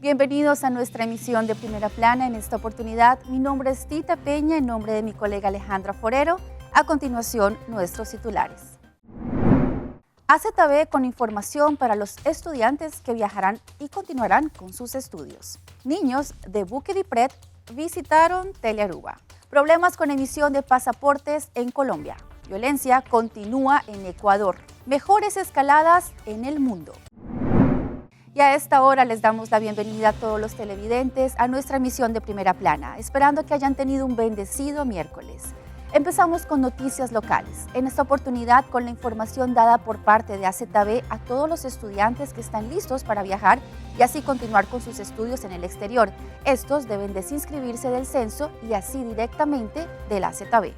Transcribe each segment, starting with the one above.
Bienvenidos a nuestra emisión de Primera Plana. En esta oportunidad, mi nombre es Tita Peña, en nombre de mi colega Alejandra Forero. A continuación, nuestros titulares. AZB con información para los estudiantes que viajarán y continuarán con sus estudios. Niños de Buque di Pret visitaron Telearuba. Problemas con emisión de pasaportes en Colombia. Violencia continúa en Ecuador. Mejores escaladas en el mundo. Y a esta hora les damos la bienvenida a todos los televidentes a nuestra emisión de Primera Plana, esperando que hayan tenido un bendecido miércoles. Empezamos con noticias locales, en esta oportunidad con la información dada por parte de AZB a todos los estudiantes que están listos para viajar y así continuar con sus estudios en el exterior. Estos deben desinscribirse del censo y así directamente del AZB.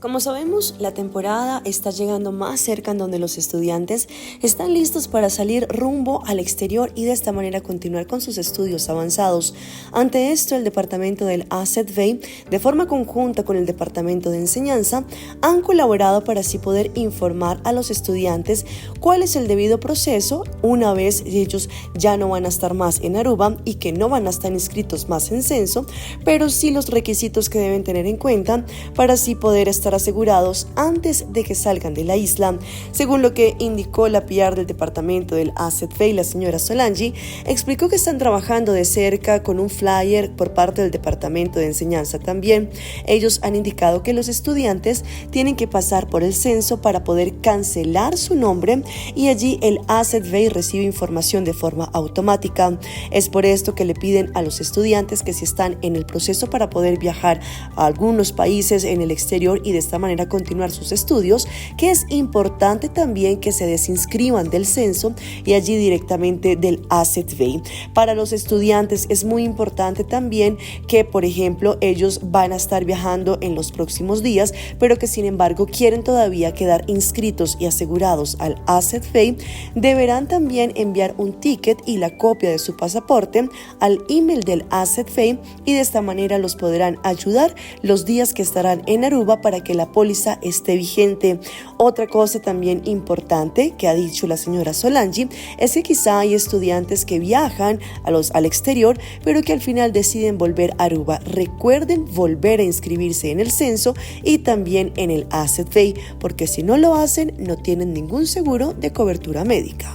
Como sabemos, la temporada está llegando más cerca en donde los estudiantes están listos para salir rumbo al exterior y de esta manera continuar con sus estudios avanzados. Ante esto, el departamento del AZB, de forma conjunta con el departamento de enseñanza, han colaborado para así poder informar a los estudiantes cuál es el debido proceso una vez ellos ya no van a estar más en Aruba y que no van a estar inscritos más en censo, pero sí los requisitos que deben tener en cuenta para así poder estar asegurados antes de que salgan de la isla. Según lo que indicó la PR del departamento del AZB, la señora Solangi, explicó que están trabajando de cerca con un flyer por parte del departamento de enseñanza también. Ellos han indicado que los estudiantes tienen que pasar por el censo para poder cancelar su nombre y allí el AZB recibe información de forma automática. Es por esto que le piden a los estudiantes que si están en el proceso para poder viajar a algunos países en el exterior y de esta manera continuar sus estudios, que es importante también que se desinscriban del censo y allí directamente del AZB. Para los estudiantes es muy importante también que, por ejemplo, ellos van a estar viajando en los próximos días, pero que sin embargo quieren todavía quedar inscritos y asegurados al AZB, deberán también enviar un ticket y la copia de su pasaporte al email del AZB y de esta manera los podrán ayudar los días que estarán en Aruba para que la póliza esté vigente. Otra cosa también importante que ha dicho la señora Solangi es que quizá hay estudiantes que viajan al exterior, pero que al final deciden volver a Aruba. Recuerden volver a inscribirse en el censo y también en el AZB, porque si no lo hacen, no tienen ningún seguro de cobertura médica.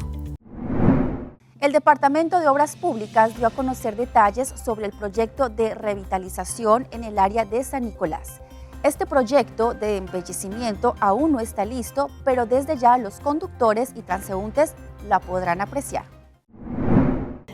El Departamento de Obras Públicas dio a conocer detalles sobre el proyecto de revitalización en el área de San Nicolás. Este proyecto de embellecimiento aún no está listo, pero desde ya los conductores y transeúntes la podrán apreciar.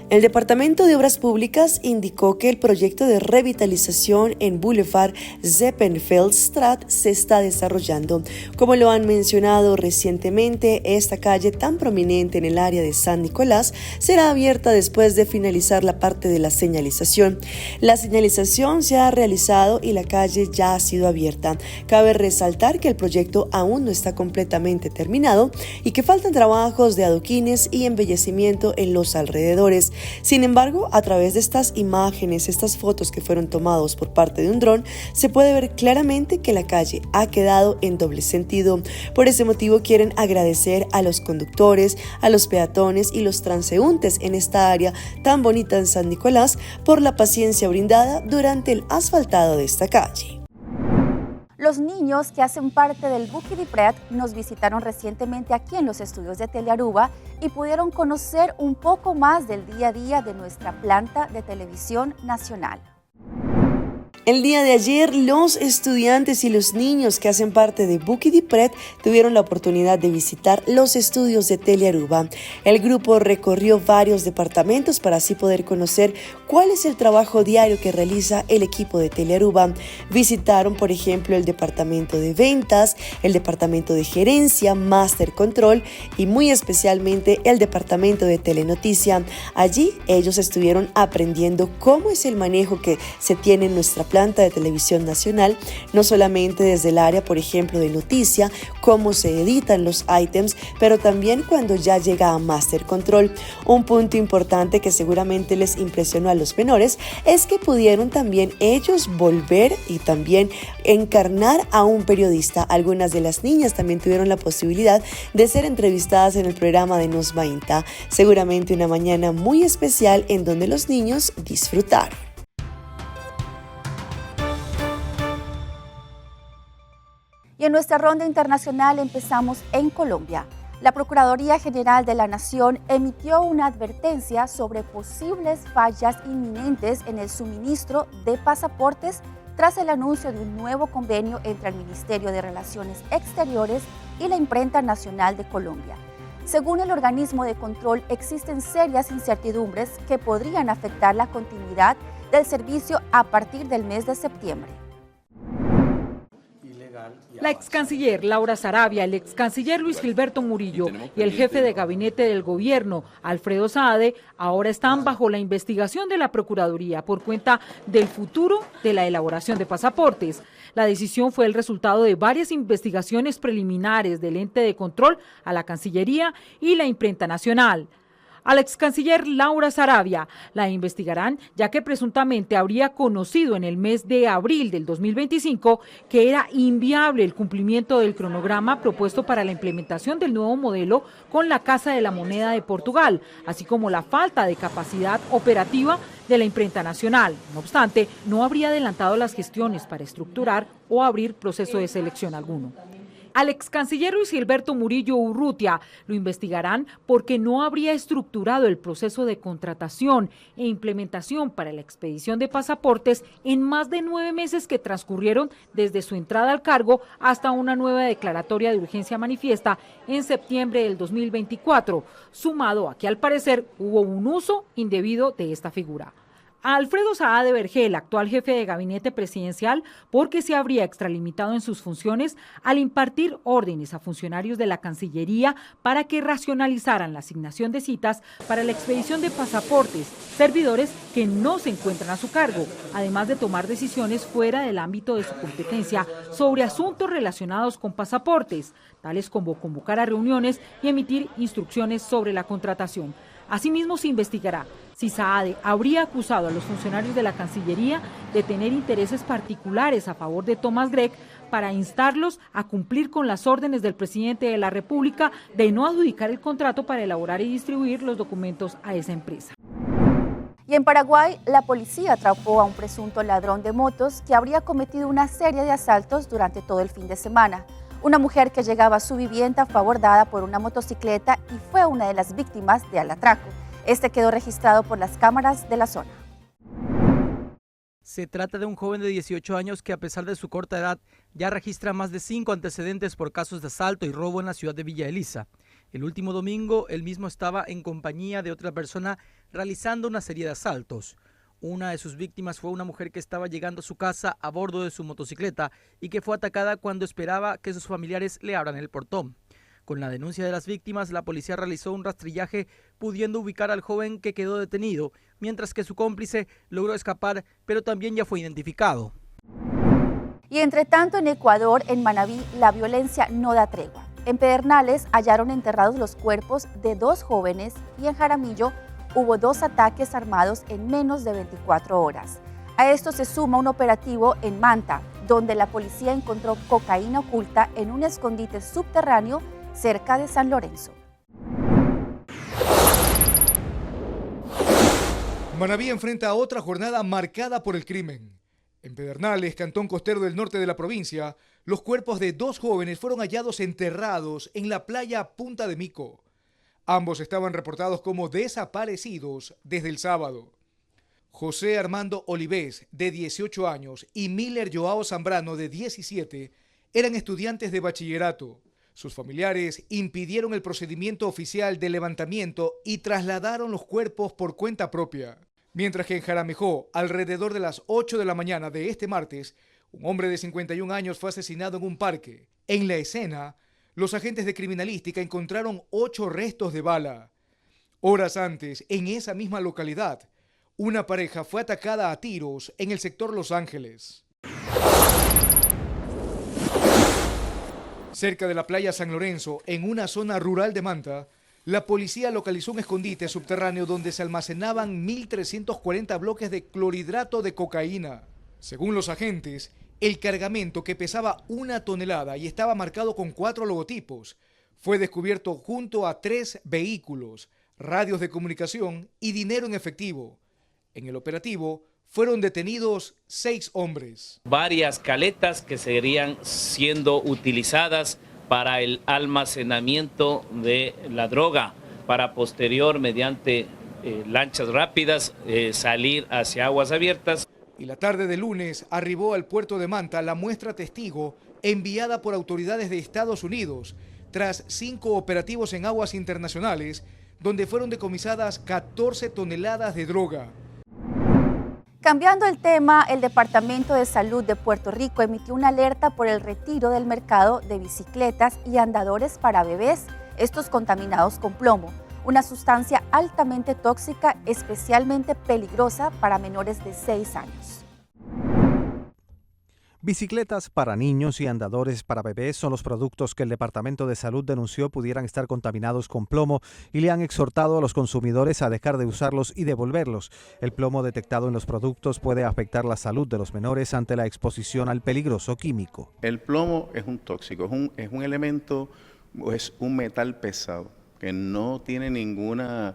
El Departamento de Obras Públicas indicó que el proyecto de revitalización en Boulevard Zeppenfeldstraat se está desarrollando. Como lo han mencionado recientemente, esta calle tan prominente en el área de San Nicolás será abierta después de finalizar la parte de la señalización. La señalización se ha realizado y la calle ya ha sido abierta. Cabe resaltar que el proyecto aún no está completamente terminado y que faltan trabajos de adoquines y embellecimiento en los alrededores. Sin embargo, a través de estas imágenes, estas fotos que fueron tomados por parte de un dron, se puede ver claramente que la calle ha quedado en doble sentido. Por ese motivo quieren agradecer a los conductores, a los peatones y los transeúntes en esta área tan bonita en San Nicolás por la paciencia brindada durante el asfaltado de esta calle. Los niños que hacen parte del Buque di Pret nos visitaron recientemente aquí en los estudios de Telearuba y pudieron conocer un poco más del día a día de nuestra planta de televisión nacional. El día de ayer, los estudiantes y los niños que hacen parte de Buque di Pret tuvieron la oportunidad de visitar los estudios de Telearuba. El grupo recorrió varios departamentos para así poder conocer cuál es el trabajo diario que realiza el equipo de Telearuba. Visitaron, por ejemplo, el departamento de ventas, el departamento de gerencia, Master Control y muy especialmente el departamento de telenoticia. Allí ellos estuvieron aprendiendo cómo es el manejo que se tiene en nuestra planta planta de televisión nacional, no solamente desde el área, por ejemplo, de noticia, cómo se editan los ítems, pero también cuando ya llega a Master Control. Un punto importante que seguramente les impresionó a los menores es que pudieron también ellos volver y también encarnar a un periodista. Algunas de las niñas también tuvieron la posibilidad de ser entrevistadas en el programa de Nos 20. Seguramente una mañana muy especial en donde los niños disfrutaron. Y en nuestra ronda internacional empezamos en Colombia. La Procuraduría General de la Nación emitió una advertencia sobre posibles fallas inminentes en el suministro de pasaportes tras el anuncio de un nuevo convenio entre el Ministerio de Relaciones Exteriores y la Imprenta Nacional de Colombia. Según el organismo de control, existen serias incertidumbres que podrían afectar la continuidad del servicio a partir del mes de septiembre. La excanciller Laura Sarabia, el excanciller Luis Gilberto Murillo y el jefe de gabinete del gobierno, Alfredo Saade, ahora están bajo la investigación de la Procuraduría por cuenta del futuro de la elaboración de pasaportes. La decisión fue el resultado de varias investigaciones preliminares del ente de control a la Cancillería y la Imprenta Nacional. A la excanciller Laura Sarabia la investigarán ya que presuntamente habría conocido en el mes de abril del 2025 que era inviable el cumplimiento del cronograma propuesto para la implementación del nuevo modelo con la Casa de la Moneda de Portugal, así como la falta de capacidad operativa de la Imprenta Nacional. No obstante, no habría adelantado las gestiones para estructurar o abrir proceso de selección alguno. Al excanciller Luis Gilberto Murillo Urrutia lo investigarán porque no habría estructurado el proceso de contratación e implementación para la expedición de pasaportes en más de 9 meses que transcurrieron desde su entrada al cargo hasta una nueva declaratoria de urgencia manifiesta en septiembre del 2024, sumado a que al parecer hubo un uso indebido de esta figura. A Alfredo Saade Vergel, actual jefe de gabinete presidencial, porque se habría extralimitado en sus funciones al impartir órdenes a funcionarios de la Cancillería para que racionalizaran la asignación de citas para la expedición de pasaportes, servidores que no se encuentran a su cargo, además de tomar decisiones fuera del ámbito de su competencia sobre asuntos relacionados con pasaportes, tales como convocar a reuniones y emitir instrucciones sobre la contratación. Asimismo, se investigará si Saade habría acusado a los funcionarios de la Cancillería de tener intereses particulares a favor de Thomas Gregg para instarlos a cumplir con las órdenes del presidente de la República de no adjudicar el contrato para elaborar y distribuir los documentos a esa empresa. Y en Paraguay, la policía atrapó a un presunto ladrón de motos que habría cometido una serie de asaltos durante todo el fin de semana. Una mujer que llegaba a su vivienda fue abordada por una motocicleta y fue una de las víctimas del atraco. Este quedó registrado por las cámaras de la zona. Se trata de un joven de 18 años que, a pesar de su corta edad, ya registra más de 5 antecedentes por casos de asalto y robo en la ciudad de Villa Elisa. El último domingo, él mismo estaba en compañía de otra persona realizando una serie de asaltos. Una de sus víctimas fue una mujer que estaba llegando a su casa a bordo de su motocicleta y que fue atacada cuando esperaba que sus familiares le abran el portón. Con la denuncia de las víctimas, la policía realizó un rastrillaje pudiendo ubicar al joven que quedó detenido, mientras que su cómplice logró escapar, pero también ya fue identificado. Y entre tanto, en Ecuador, en Manabí, la violencia no da tregua. En Pedernales hallaron enterrados los cuerpos de 2 jóvenes y en Jaramillo hubo 2 ataques armados en menos de 24 horas. A esto se suma un operativo en Manta, donde la policía encontró cocaína oculta en un escondite subterráneo cerca de San Lorenzo. Manabí enfrenta otra jornada marcada por el crimen. En Pedernales, cantón costero del norte de la provincia, los cuerpos de 2 jóvenes fueron hallados enterrados en la playa Punta de Mico. Ambos estaban reportados como desaparecidos desde el sábado. José Armando Olivés, de 18 años, y Miller Joao Zambrano, de 17, eran estudiantes de bachillerato. Sus familiares impidieron el procedimiento oficial de levantamiento y trasladaron los cuerpos por cuenta propia. Mientras que en Jaramejó, alrededor de las 8 de la mañana de este martes, un hombre de 51 años fue asesinado en un parque. En la escena, los agentes de criminalística encontraron 8 restos de bala. Horas antes, en esa misma localidad, Una pareja fue atacada a tiros en el sector Los Ángeles. Cerca de la playa San Lorenzo, en una zona rural de Manta, la policía localizó un escondite subterráneo donde se almacenaban 1.340 bloques de clorhidrato de cocaína. Según los agentes, el cargamento, que pesaba 1 tonelada y estaba marcado con 4 logotipos, fue descubierto junto a 3 vehículos, radios de comunicación y dinero en efectivo. En el operativo fueron detenidos 6 hombres. Varias caletas que seguirían siendo utilizadas para el almacenamiento de la droga, para posterior, mediante lanchas rápidas, salir hacia aguas abiertas. Y la tarde de lunes arribó al puerto de Manta la muestra testigo enviada por autoridades de Estados Unidos tras 5 operativos en aguas internacionales, donde fueron decomisadas 14 toneladas de droga. Cambiando el tema, el Departamento de Salud de Puerto Rico emitió una alerta por el retiro del mercado de bicicletas y andadores para bebés, estos contaminados con plomo, una sustancia altamente tóxica, especialmente peligrosa para menores de 6 años. Bicicletas para niños y andadores para bebés son los productos que el Departamento de Salud denunció pudieran estar contaminados con plomo y le han exhortado a los consumidores a dejar de usarlos y devolverlos. El plomo detectado en los productos puede afectar la salud de los menores ante la exposición al peligroso químico. El plomo es un tóxico, es un elemento, es un metal pesado que no tiene ninguna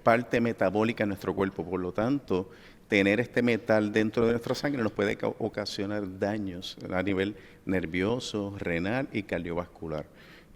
parte metabólica en nuestro cuerpo, por lo tanto, tener este metal dentro de nuestra sangre nos puede ocasionar daños a nivel nervioso, renal y cardiovascular.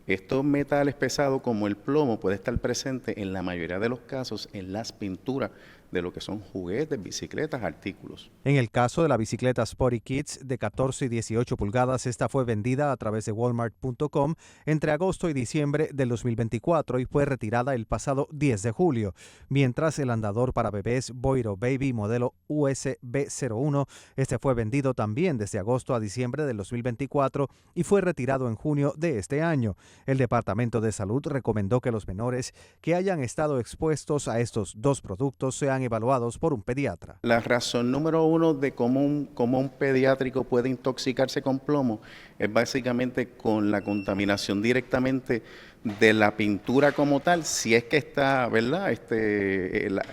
Estos metales pesados como el plomo puede estar presente en la mayoría de los casos en las pinturas de lo que son juguetes, bicicletas, artículos. En el caso de la bicicleta Sporty Kids de 14 y 18 pulgadas, esta fue vendida a través de Walmart.com entre agosto y diciembre del 2024 y fue retirada el pasado 10 de julio, mientras el andador para bebés Boiro Baby modelo USB01, este fue vendido también desde agosto a diciembre del 2024 y fue retirado en junio de este año. El Departamento de Salud recomendó que los menores que hayan estado expuestos a estos dos productos sean evaluados por un pediatra. La razón número 1 de cómo un pediátrico puede intoxicarse con plomo es básicamente con la contaminación directamente de la pintura como tal, si es que está, ¿verdad?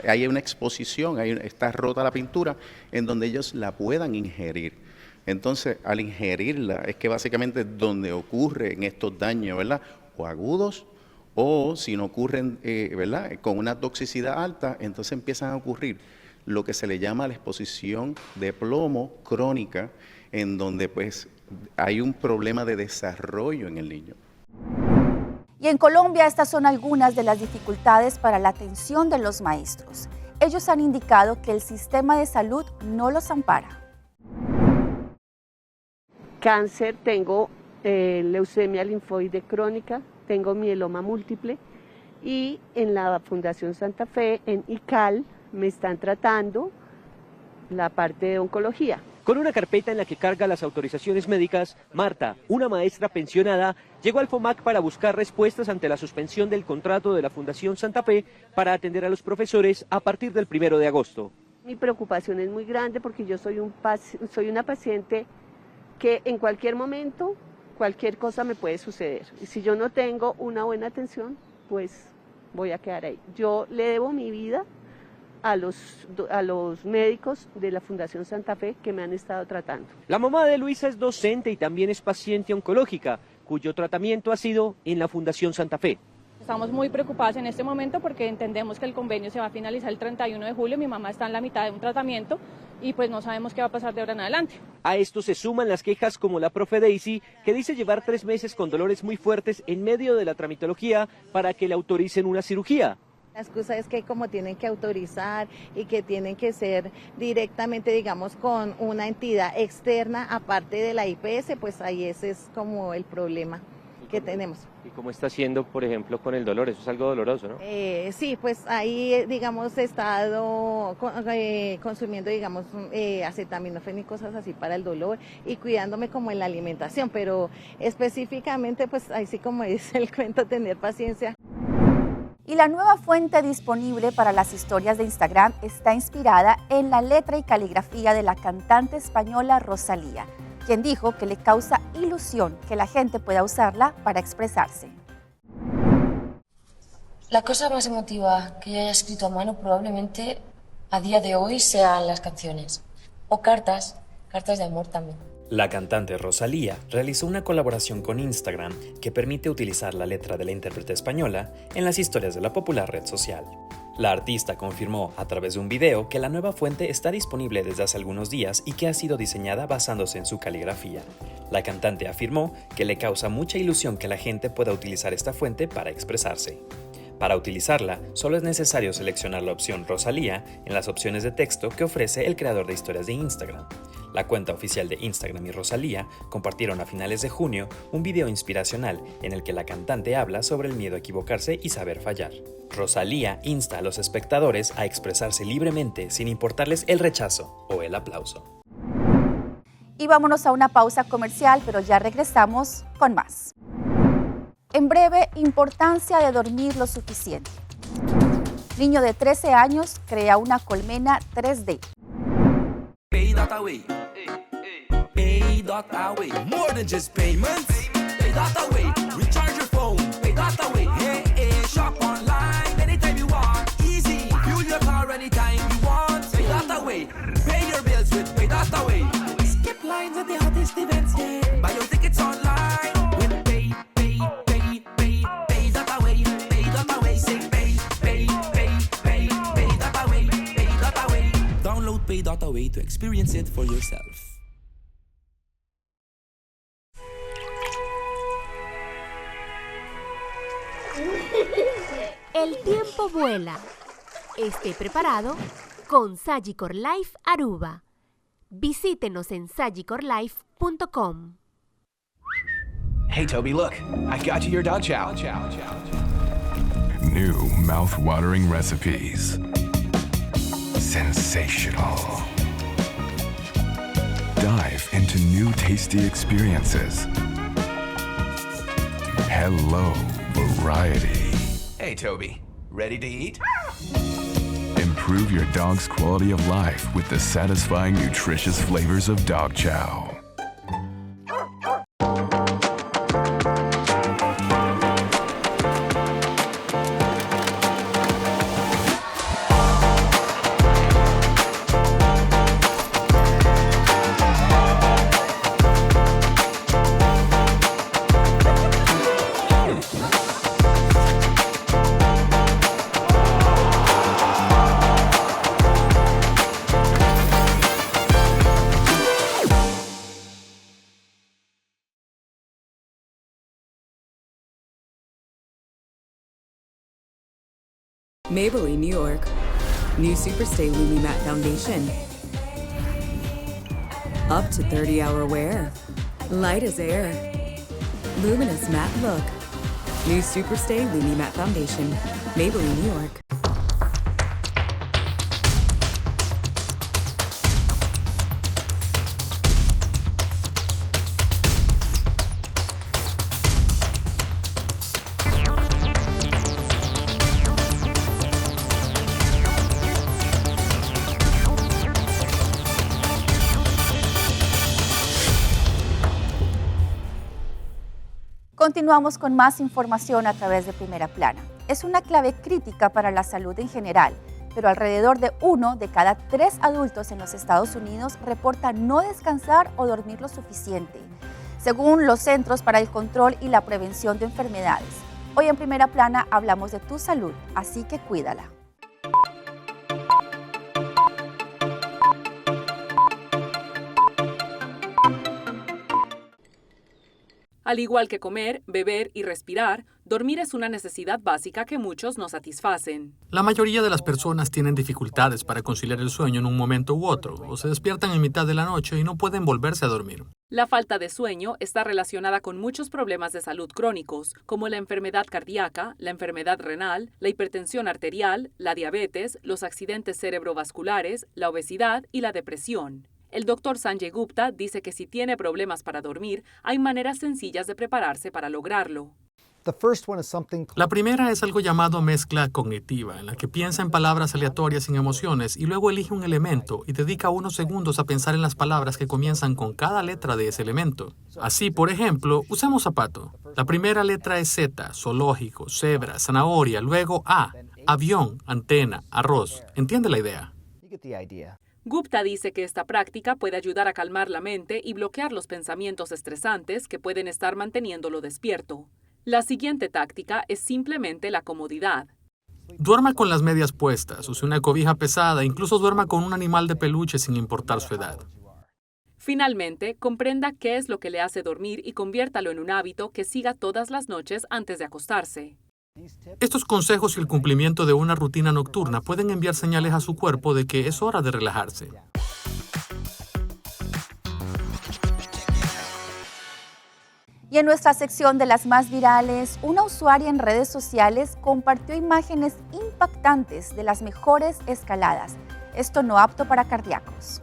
Hay una exposición, está rota la pintura, en donde ellos la puedan ingerir. Entonces, al ingerirla es que básicamente es donde ocurren estos daños, ¿verdad? O agudos, o si no ocurren, ¿verdad?, con una toxicidad alta, entonces empiezan a ocurrir lo que se le llama la exposición de plomo crónica, en donde pues hay un problema de desarrollo en el niño. Y en Colombia estas son algunas de las dificultades para la atención de los maestros. Ellos han indicado que el sistema de salud no los ampara. Cáncer, tengo leucemia linfoide crónica, tengo mieloma múltiple y en la Fundación Santa Fe, en ICAL, me están tratando la parte de oncología. Con una carpeta en la que carga las autorizaciones médicas, Marta, una maestra pensionada, llegó al FOMAC para buscar respuestas ante la suspensión del contrato de la Fundación Santa Fe para atender a los profesores a partir del 1 de agosto. Mi preocupación es muy grande porque yo soy una paciente que en cualquier momento, cualquier cosa me puede suceder. Y si yo no tengo una buena atención, pues voy a quedar ahí. Yo le debo mi vida a los médicos de la Fundación Santa Fe que me han estado tratando. La mamá de Luisa es docente y también es paciente oncológica, cuyo tratamiento ha sido en la Fundación Santa Fe. Estamos muy preocupadas en este momento porque entendemos que el convenio se va a finalizar el 31 de julio, mi mamá está en la mitad de un tratamiento y pues no sabemos qué va a pasar de ahora en adelante. A esto se suman las quejas como la profe Daisy, que dice llevar 3 meses con dolores muy fuertes en medio de la tramitología para que le autoricen una cirugía. La excusa es que como tienen que autorizar y que tienen que ser directamente, digamos, con una entidad externa aparte de la IPS, pues ahí ese es como el problema que tenemos. ¿Y cómo está haciendo, por ejemplo, con el dolor? Eso es algo doloroso, ¿no? Sí, pues ahí, digamos, he estado consumiendo, digamos, acetaminofén y cosas así para el dolor y cuidándome como en la alimentación, pero específicamente, pues ahí sí, como dice el cuento, tener paciencia. Y la nueva fuente disponible para las historias de Instagram está inspirada en la letra y caligrafía de la cantante española Rosalía, quien dijo que le causa ilusión que la gente pueda usarla para expresarse. La cosa más emotiva que yo haya escrito a mano probablemente a día de hoy sean las canciones. O cartas de amor también. La cantante Rosalía realizó una colaboración con Instagram que permite utilizar la letra de la intérprete española en las historias de la popular red social. La artista confirmó a través de un video que la nueva fuente está disponible desde hace algunos días y que ha sido diseñada basándose en su caligrafía. La cantante afirmó que le causa mucha ilusión que la gente pueda utilizar esta fuente para expresarse. Para utilizarla, solo es necesario seleccionar la opción Rosalía en las opciones de texto que ofrece el creador de historias de Instagram. La cuenta oficial de Instagram y Rosalía compartieron a finales de junio un video inspiracional en el que la cantante habla sobre el miedo a equivocarse y saber fallar. Rosalía insta a los espectadores a expresarse libremente sin importarles el rechazo o el aplauso. Y vámonos a una pausa comercial, pero ya regresamos con más. En breve, importancia de dormir lo suficiente. Niño de 13 años crea una colmena 3D. Pay that away. Pay that away. More than just payments. Pay that away. Recharge your phone. Pay that away. Hey, hey, shop online anytime you want. Easy. Fuel your car anytime you want. Pay that away. Pay your bills with Pay that away. Skip lines at the hottest events. Yeah. Buy your tickets online with Pay that away. Pay that away. Say pay that away. Pay that away. Download Pay that away to experience it for yourself. El tiempo vuela. Esté preparado con Sagicor Life Aruba. Visítenos en sagicorlife.com. Hey, Toby, look. I got you your dog chow. New mouth-watering recipes. Sensational. Dive into new tasty experiences. Hello, variety. Hey, Toby. Ready to eat? Improve your dog's quality of life with the satisfying, nutritious flavors of dog chow. Maybelline, New York. New Superstay Lumi Matte Foundation. Up to 30-hour wear. Light as air. Luminous matte look. New Superstay Lumi Matte Foundation. Maybelline, New York. Continuamos con más información a través de Primera Plana. Es una clave crítica para la salud en general, pero alrededor de 1 de cada 3 adultos en los Estados Unidos reporta no descansar o dormir lo suficiente, según los Centros para el Control y la Prevención de Enfermedades. Hoy en Primera Plana hablamos de tu salud, así que cuídala. Al igual que comer, beber y respirar, dormir es una necesidad básica que muchos no satisfacen. La mayoría de las personas tienen dificultades para conciliar el sueño en un momento u otro, o se despiertan en mitad de la noche y no pueden volverse a dormir. La falta de sueño está relacionada con muchos problemas de salud crónicos, como la enfermedad cardíaca, la enfermedad renal, la hipertensión arterial, la diabetes, los accidentes cerebrovasculares, la obesidad y la depresión. El Dr. Sanjay Gupta dice que si tiene problemas para dormir, hay maneras sencillas de prepararse para lograrlo. La primera es algo llamado mezcla cognitiva, en la que piensa en palabras aleatorias sin emociones y luego elige un elemento y dedica unos segundos a pensar en las palabras que comienzan con cada letra de ese elemento. Así, por ejemplo, usemos zapato. La primera letra es Z, zoológico, cebra, zanahoria, luego A, avión, antena, arroz. ¿Entiende la idea? Gupta dice que esta práctica puede ayudar a calmar la mente y bloquear los pensamientos estresantes que pueden estar manteniéndolo despierto. La siguiente táctica es simplemente la comodidad. Duerma con las medias puestas, use una cobija pesada, incluso duerma con un animal de peluche sin importar su edad. Finalmente, comprenda qué es lo que le hace dormir y conviértalo en un hábito que siga todas las noches antes de acostarse. Estos consejos y el cumplimiento de una rutina nocturna pueden enviar señales a su cuerpo de que es hora de relajarse. Y en nuestra sección de las más virales, una usuaria en redes sociales compartió imágenes impactantes de las mejores escaladas. Esto no apto para cardíacos.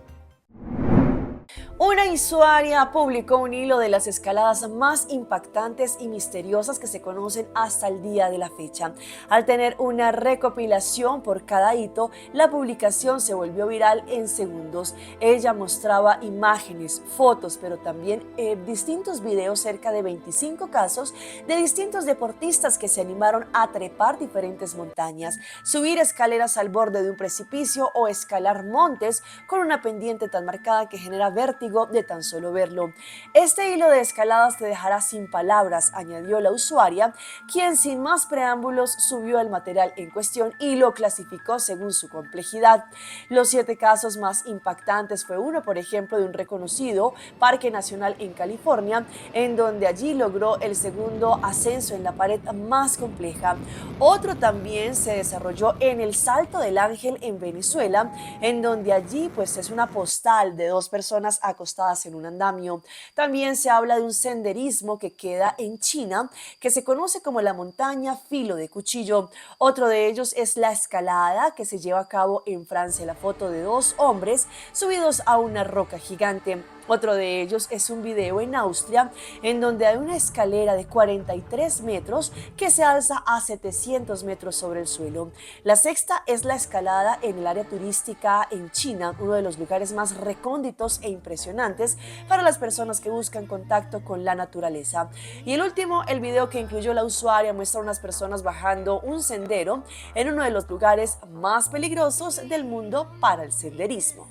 Una usuaria publicó un hilo de las escaladas más impactantes y misteriosas que se conocen hasta el día de la fecha. Al tener una recopilación por cada hito, la publicación se volvió viral en segundos. Ella mostraba imágenes, fotos, pero también distintos videos, cerca de 25 casos de distintos deportistas que se animaron a trepar diferentes montañas, subir escaleras al borde de un precipicio o escalar montes con una pendiente tan marcada que genera vértigo de tan solo verlo. Este hilo de escaladas te dejará sin palabras, añadió la usuaria, quien sin más preámbulos subió el material en cuestión y lo clasificó según su complejidad. Los 7 casos más impactantes fue uno, por ejemplo, de un reconocido parque nacional en California, en donde allí logró el segundo ascenso en la pared más compleja. Otro también se desarrolló en el Salto del Ángel en Venezuela, en donde allí pues es una postal de 2 personas acostadas en un andamio. También se habla de un senderismo que queda en China, que se conoce como la montaña Filo de Cuchillo. Otro de ellos es la escalada que se lleva a cabo en Francia, la foto de 2 hombres subidos a una roca gigante. Otro de ellos es un video en Austria, en donde hay una escalera de 43 metros que se alza a 700 metros sobre el suelo. La sexta es la escalada en el área turística en China, uno de los lugares más recónditos e impresionantes para las personas que buscan contacto con la naturaleza. Y el último, el video que incluyó la usuaria, muestra a unas personas bajando un sendero en uno de los lugares más peligrosos del mundo para el senderismo.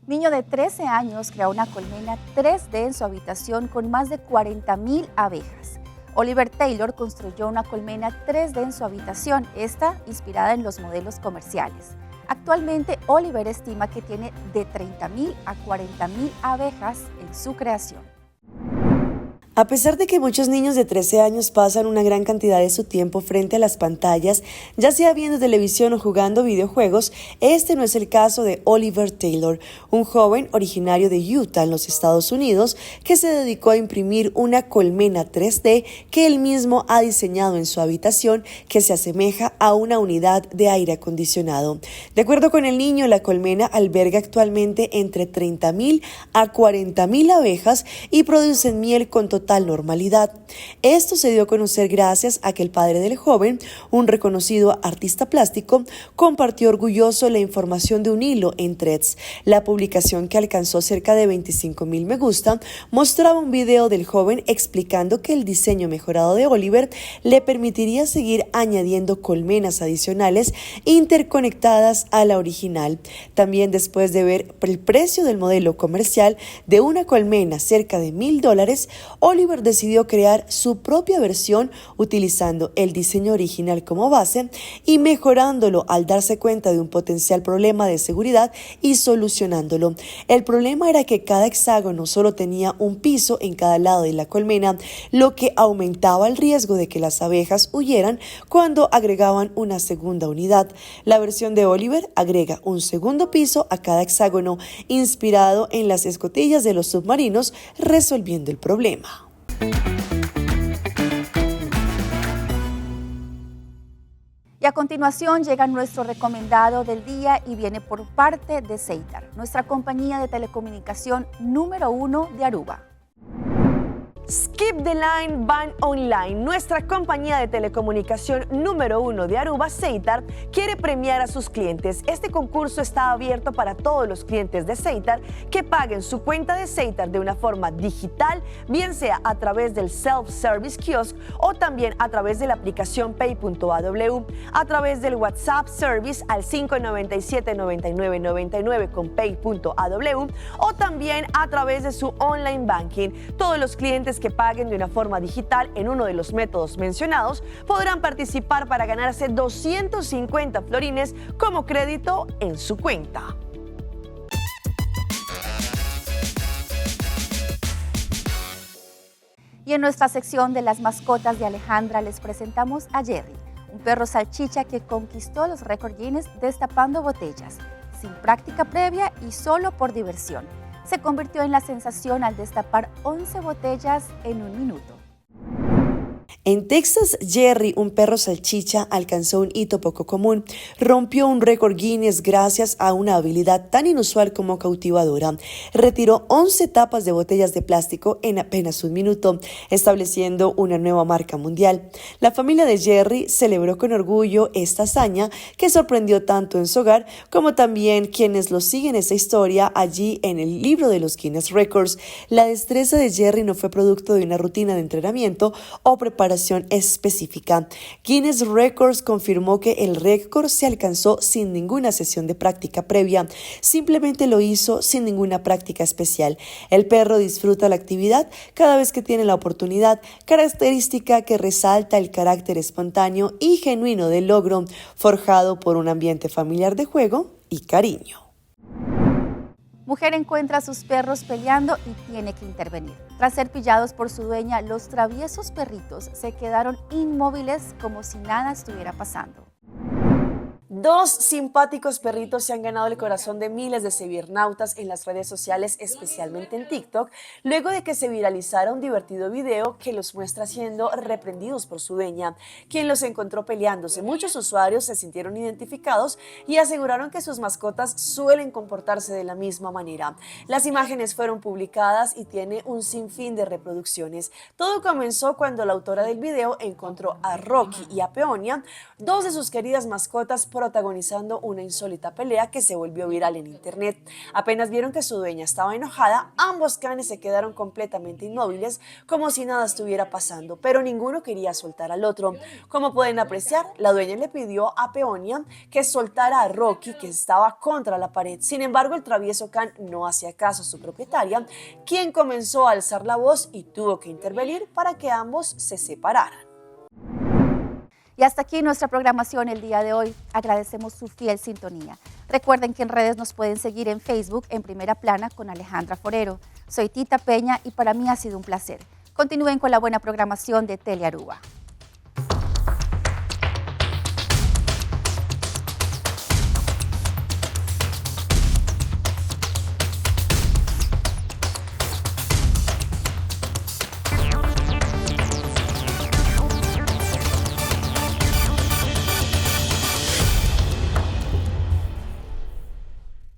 Niño de 13 años creó una colmena 3D en su habitación con más de 40,000 abejas. Oliver Taylor construyó una colmena 3D en su habitación, esta inspirada en los modelos comerciales. Actualmente, Oliver estima que tiene de 30,000 a 40,000 abejas en su creación. A pesar de que muchos niños de 13 años pasan una gran cantidad de su tiempo frente a las pantallas, ya sea viendo televisión o jugando videojuegos, este no es el caso de Oliver Taylor, un joven originario de Utah, en los Estados Unidos, que se dedicó a imprimir una colmena 3D que él mismo ha diseñado en su habitación, que se asemeja a una unidad de aire acondicionado. De acuerdo con el niño, la colmena alberga actualmente entre 30,000 a 40,000 abejas y producen miel con total normalidad. Esto se dio a conocer gracias a que el padre del joven, un reconocido artista plástico, compartió orgulloso la información de un hilo en Threads. La publicación, que alcanzó cerca de 25,000 me gusta, mostraba un video del joven explicando que el diseño mejorado de Oliver le permitiría seguir añadiendo colmenas adicionales interconectadas a la original. También, después de ver el precio del modelo comercial de una colmena cerca de $1,000, Oliver decidió crear su propia versión utilizando el diseño original como base y mejorándolo al darse cuenta de un potencial problema de seguridad y solucionándolo. El problema era que cada hexágono solo tenía un piso en cada lado de la colmena, lo que aumentaba el riesgo de que las abejas huyeran cuando agregaban una segunda unidad. La versión de Oliver agrega un segundo piso a cada hexágono, inspirado en las escotillas de los submarinos, resolviendo el problema. Y a continuación llega nuestro recomendado del día y viene por parte de Ceitar, nuestra compañía de telecomunicación número 1 de Aruba. Skip the Line Van Online, nuestra compañía de telecomunicación número 1 de Aruba, Ceitar, quiere premiar a sus clientes. Este concurso está abierto para todos los clientes de Ceitar que paguen su cuenta de Ceitar de una forma digital, bien sea a través del Self-Service Kiosk o también a través de la aplicación Pay.aw, a través del WhatsApp Service al 597-9999 con Pay.aw o también a través de su online banking. Todos los clientes que paguen de una forma digital en uno de los métodos mencionados podrán participar para ganarse 250 florines como crédito en su cuenta. Y en nuestra sección de las mascotas de Alejandra les presentamos a Jerry, un perro salchicha que conquistó los récord Guinness destapando botellas, sin práctica previa y solo por diversión. Se convirtió en la sensación al destapar 11 botellas en un minuto. En Texas, Jerry, un perro salchicha, alcanzó un hito poco común. Rompió un récord Guinness gracias a una habilidad tan inusual como cautivadora. Retiró 11 tapas de botellas de plástico en apenas un minuto, estableciendo una nueva marca mundial. La familia de Jerry celebró con orgullo esta hazaña que sorprendió tanto en su hogar como también quienes lo siguen esta historia allí en el libro de los Guinness Records. La destreza de Jerry no fue producto de una rutina de entrenamiento o preparación específica. Guinness Records confirmó que el récord se alcanzó sin ninguna sesión de práctica previa, simplemente lo hizo sin ninguna práctica especial. El perro disfruta la actividad cada vez que tiene la oportunidad, característica que resalta el carácter espontáneo y genuino del logro, forjado por un ambiente familiar de juego y cariño. Mujer encuentra a sus perros peleando y tiene que intervenir. Tras ser pillados por su dueña, los traviesos perritos se quedaron inmóviles como si nada estuviera pasando. Dos simpáticos perritos se han ganado el corazón de miles de cibernautas en las redes sociales, especialmente en TikTok, luego de que se viralizara un divertido video que los muestra siendo reprendidos por su dueña, quien los encontró peleándose. Muchos usuarios se sintieron identificados y aseguraron que sus mascotas suelen comportarse de la misma manera. Las imágenes fueron publicadas y tiene un sinfín de reproducciones. Todo comenzó cuando la autora del video encontró a Rocky y a Peonia, dos de sus queridas mascotas, protagonizando una insólita pelea que se volvió viral en internet. Apenas vieron que su dueña estaba enojada, ambos canes se quedaron completamente inmóviles, como si nada estuviera pasando, pero ninguno quería soltar al otro. Como pueden apreciar, la dueña le pidió a Peonia que soltara a Rocky, que estaba contra la pared. Sin embargo, el travieso can no hacía caso a su propietaria, quien comenzó a alzar la voz y tuvo que intervenir para que ambos se separaran. Y hasta aquí nuestra programación el día de hoy. Agradecemos su fiel sintonía. Recuerden que en redes nos pueden seguir en Facebook en Primera Plana con Alejandra Forero. Soy Tita Peña y para mí ha sido un placer. Continúen con la buena programación de Tele Aruba.